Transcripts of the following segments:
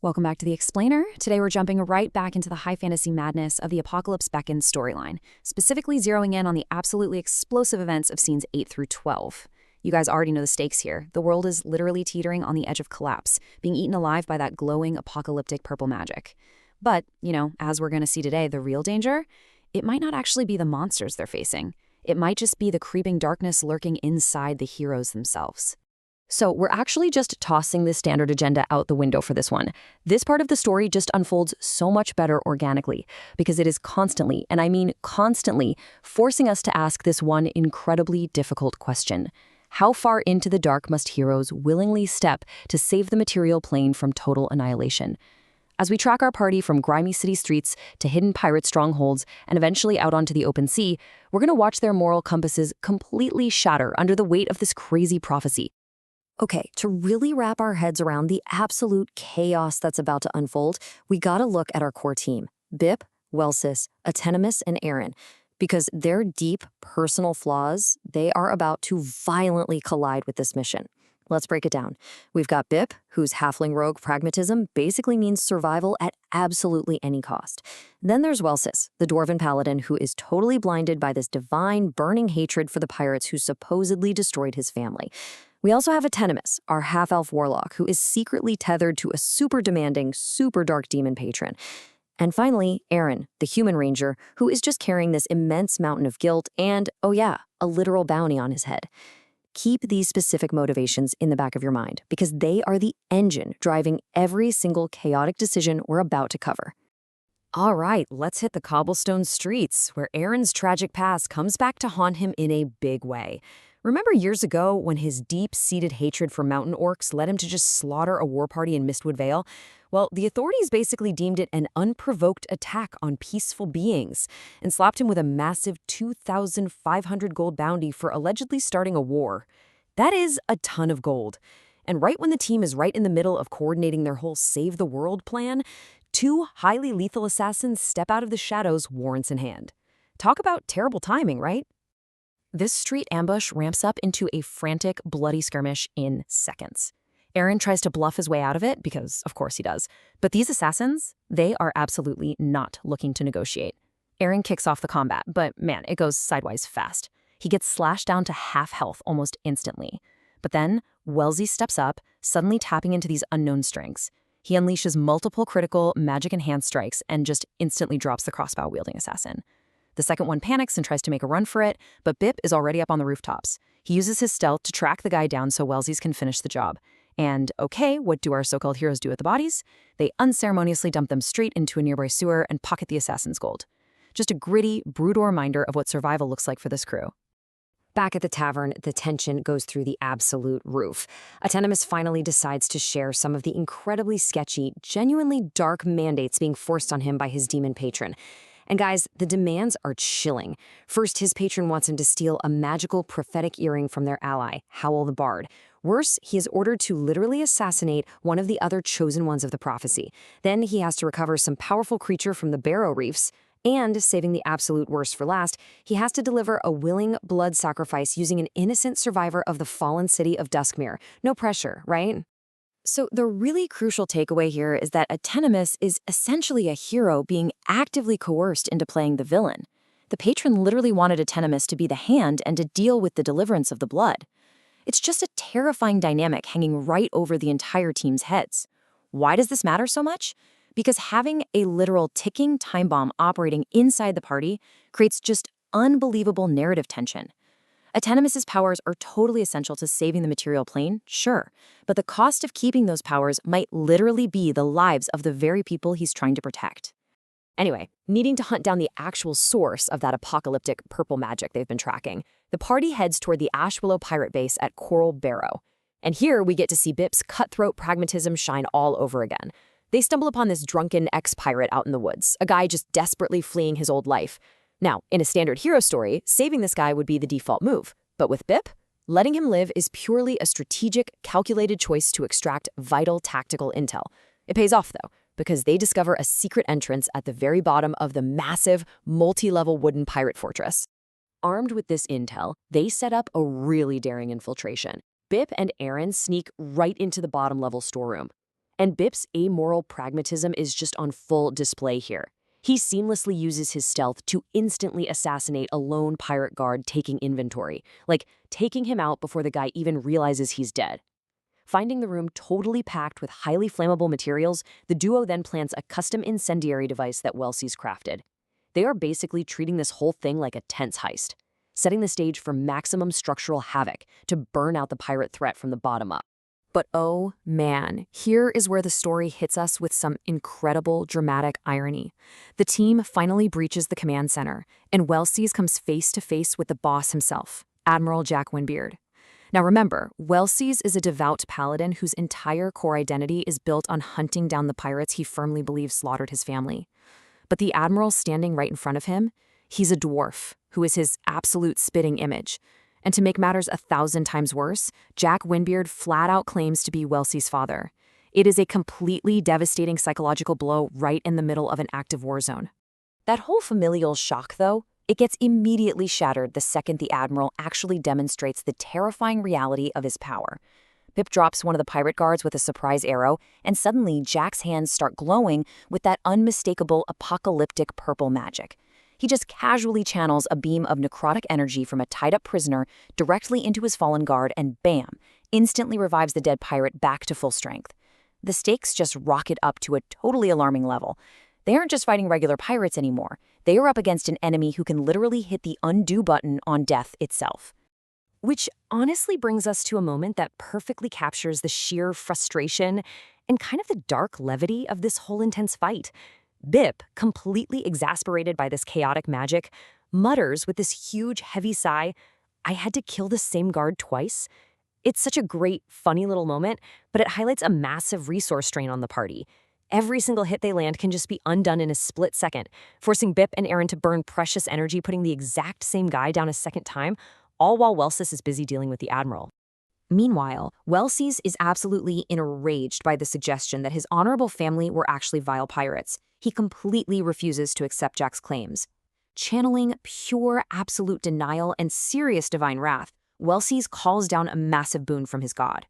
Welcome back to The Explainer. Today we're jumping right back into the high fantasy madness of the Apocalypse Beckons storyline, specifically zeroing in on the absolutely explosive events of scenes 8 through 12. You guys already know the stakes here. The world is literally teetering on the edge of collapse, being eaten alive by that glowing apocalyptic purple magic. But, as we're going to see today, the real danger? It might not actually be the monsters they're facing. It might just be the creeping darkness lurking inside the heroes themselves. So we're actually just tossing this standard agenda out the window for this one. This part of the story just unfolds so much better organically because it is constantly, and I mean constantly, forcing us to ask this one incredibly difficult question. How far into the dark must heroes willingly step to save the material plane from total annihilation? As we track our party from grimy city streets to hidden pirate strongholds and eventually out onto the open sea, we're going to watch their moral compasses completely shatter under the weight of this crazy prophecy. Okay, to really wrap our heads around the absolute chaos that's about to unfold, we gotta look at our core team, Bip, Welsis, Atenimus, and Aaron, because their deep personal flaws, they are about to violently collide with this mission. Let's break it down. We've got Bip, whose halfling rogue pragmatism basically means survival at absolutely any cost. Then there's Welsis, the dwarven paladin who is totally blinded by this divine, burning hatred for the pirates who supposedly destroyed his family. We also have Atenimus, our half-elf warlock, who is secretly tethered to a super demanding, super dark demon patron. And finally, Aaron, the human ranger, who is just carrying this immense mountain of guilt and, oh yeah, a literal bounty on his head. Keep these specific motivations in the back of your mind, because they are the engine driving every single chaotic decision we're about to cover. All right, let's hit the cobblestone streets, where Aaron's tragic past comes back to haunt him in a big way. Remember years ago when his deep-seated hatred for mountain orcs led him to just slaughter a war party in Mistwood Vale? Well, the authorities basically deemed it an unprovoked attack on peaceful beings and slapped him with a massive 2,500 gold bounty for allegedly starting a war. That is a ton of gold. And right when the team is right in the middle of coordinating their whole Save the World plan, two highly lethal assassins step out of the shadows, warrants in hand. Talk about terrible timing, right? This street ambush ramps up into a frantic, bloody skirmish in seconds. Aaron tries to bluff his way out of it, because of course he does. But these assassins, they are absolutely not looking to negotiate. Aaron kicks off the combat, but man, it goes sideways fast. He gets slashed down to half health almost instantly. But then, Wellesley steps up, suddenly tapping into these unknown strengths. He unleashes multiple critical, magic-enhanced strikes and just instantly drops the crossbow-wielding assassin. The second one panics and tries to make a run for it, but Bip is already up on the rooftops. He uses his stealth to track the guy down so Wellesley can finish the job. And okay, what do our so-called heroes do with the bodies? They unceremoniously dump them straight into a nearby sewer and pocket the assassin's gold. Just a gritty, brutal reminder of what survival looks like for this crew. Back at the tavern, the tension goes through the absolute roof. Atenimus finally decides to share some of the incredibly sketchy, genuinely dark mandates being forced on him by his demon patron. And guys, the demands are chilling. First, his patron wants him to steal a magical prophetic earring from their ally, Howl the Bard. Worse, he is ordered to literally assassinate one of the other chosen ones of the prophecy. Then he has to recover some powerful creature from the Barrow Reefs. And, saving the absolute worst for last, he has to deliver a willing blood sacrifice using an innocent survivor of the fallen city of Duskmere. No pressure, right? So the really crucial takeaway here is that Atenimus is essentially a hero being actively coerced into playing the villain. The patron literally wanted Atenimus to be the hand and to deal with the deliverance of the blood. It's just a terrifying dynamic hanging right over the entire team's heads. Why does this matter so much? Because having a literal ticking time bomb operating inside the party creates just unbelievable narrative tension. Atenimus's powers are totally essential to saving the material plane, sure, but the cost of keeping those powers might literally be the lives of the very people he's trying to protect. Anyway, needing to hunt down the actual source of that apocalyptic purple magic they've been tracking, the party heads toward the Ashwillow pirate base at Coral Barrow. And here we get to see Bip's cutthroat pragmatism shine all over again. They stumble upon this drunken ex-pirate out in the woods, a guy just desperately fleeing his old life. Now, in a standard hero story, saving this guy would be the default move. But with Bip, letting him live is purely a strategic, calculated choice to extract vital tactical intel. It pays off, though, because they discover a secret entrance at the very bottom of the massive, multi-level wooden pirate fortress. Armed with this intel, they set up a really daring infiltration. Bip and Aaron sneak right into the bottom-level storeroom. And Bip's amoral pragmatism is just on full display here. He seamlessly uses his stealth to instantly assassinate a lone pirate guard taking inventory, like taking him out before the guy even realizes he's dead. Finding the room totally packed with highly flammable materials, the duo then plants a custom incendiary device that Wellesley's crafted. They are basically treating this whole thing like a tense heist, setting the stage for maximum structural havoc to burn out the pirate threat from the bottom up. But oh man, here is where the story hits us with some incredible dramatic irony. The team finally breaches the command center, and Wellesley comes face to face with the boss himself, Admiral Jack Windbeard. Now remember, Wellesley is a devout paladin whose entire core identity is built on hunting down the pirates he firmly believes slaughtered his family. But the Admiral standing right in front of him, he's a dwarf who is his absolute spitting image. And to make matters 1,000 times worse, Jack Windbeard flat out claims to be Wellesley's father. It is a completely devastating psychological blow right in the middle of an active war zone. That whole familial shock, though, it gets immediately shattered the second the Admiral actually demonstrates the terrifying reality of his power. Bip drops one of the pirate guards with a surprise arrow, and suddenly Jack's hands start glowing with that unmistakable apocalyptic purple magic. He just casually channels a beam of necrotic energy from a tied-up prisoner directly into his fallen guard and bam, instantly revives the dead pirate back to full strength. The stakes just rocket up to a totally alarming level. They aren't just fighting regular pirates anymore. They are up against an enemy who can literally hit the undo button on death itself. Which honestly brings us to a moment that perfectly captures the sheer frustration and kind of the dark levity of this whole intense fight. Bip, completely exasperated by this chaotic magic, mutters with this huge, heavy sigh, "I had to kill the same guard twice?" It's such a great, funny little moment, but it highlights a massive resource strain on the party. Every single hit they land can just be undone in a split second, forcing Bip and Aaron to burn precious energy putting the exact same guy down a second time, all while Wellesley is busy dealing with the Admiral. Meanwhile, Wellesley is absolutely enraged by the suggestion that his honorable family were actually vile pirates. He completely refuses to accept Jack's claims. Channeling pure, absolute denial and serious divine wrath, Wellesley calls down a massive boon from his god.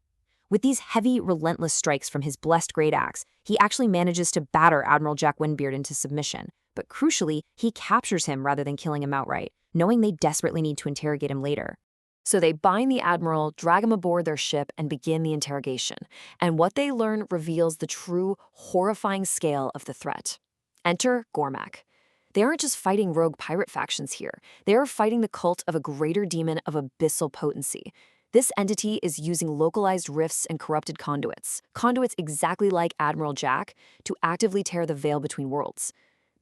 With these heavy, relentless strikes from his blessed great axe, he actually manages to batter Admiral Jack Windbeard into submission. But crucially, he captures him rather than killing him outright, knowing they desperately need to interrogate him later. So they bind the Admiral, drag him aboard their ship, and begin the interrogation. And what they learn reveals the true, horrifying scale of the threat. Enter Gormak. They aren't just fighting rogue pirate factions here. They are fighting the cult of a greater demon of abyssal potency. This entity is using localized rifts and corrupted conduits exactly like Admiral Jack, to actively tear the veil between worlds.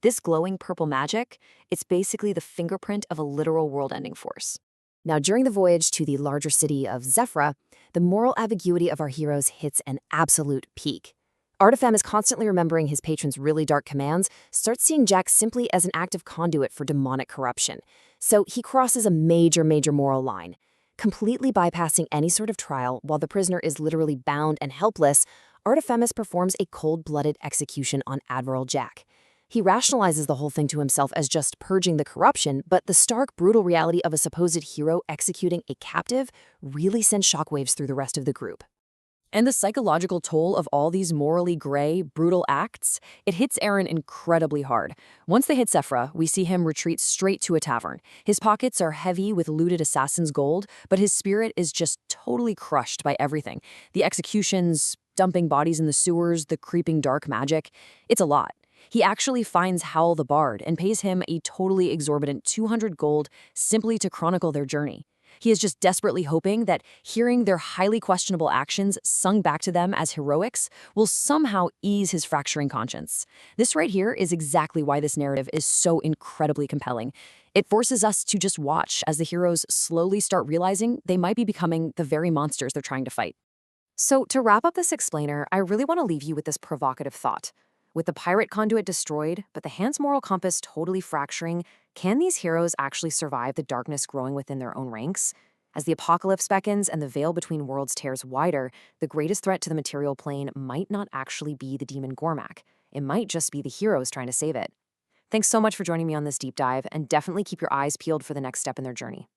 This glowing purple magic, it's basically the fingerprint of a literal world-ending force. Now, during the voyage to the larger city of Zephyra, the moral ambiguity of our heroes hits an absolute peak. Artefem is constantly remembering his patron's really dark commands, starts seeing Jack simply as an active conduit for demonic corruption. So he crosses a major moral line. Completely bypassing any sort of trial while the prisoner is literally bound and helpless, Artefemus performs a cold-blooded execution on Admiral Jack. He rationalizes the whole thing to himself as just purging the corruption, but the stark, brutal reality of a supposed hero executing a captive really sends shockwaves through the rest of the group. And the psychological toll of all these morally gray, brutal acts, it hits Aaron incredibly hard. Once they hit Sephra, we see him retreat straight to a tavern. His pockets are heavy with looted assassin's gold, but his spirit is just totally crushed by everything. The executions, dumping bodies in the sewers, the creeping dark magic. It's a lot. He actually finds Howl the Bard and pays him a totally exorbitant 200 gold simply to chronicle their journey. He is just desperately hoping that hearing their highly questionable actions sung back to them as heroics will somehow ease his fracturing conscience. This right here is exactly why this narrative is so incredibly compelling. It forces us to just watch as the heroes slowly start realizing they might be becoming the very monsters they're trying to fight. So to wrap up this explainer, I really want to leave you with this provocative thought. With the pirate conduit destroyed, but the hand's moral compass totally fracturing, can these heroes actually survive the darkness growing within their own ranks? As the apocalypse beckons and the veil between worlds tears wider, the greatest threat to the material plane might not actually be the demon Gormak. It might just be the heroes trying to save it. Thanks so much for joining me on this deep dive, and definitely keep your eyes peeled for the next step in their journey.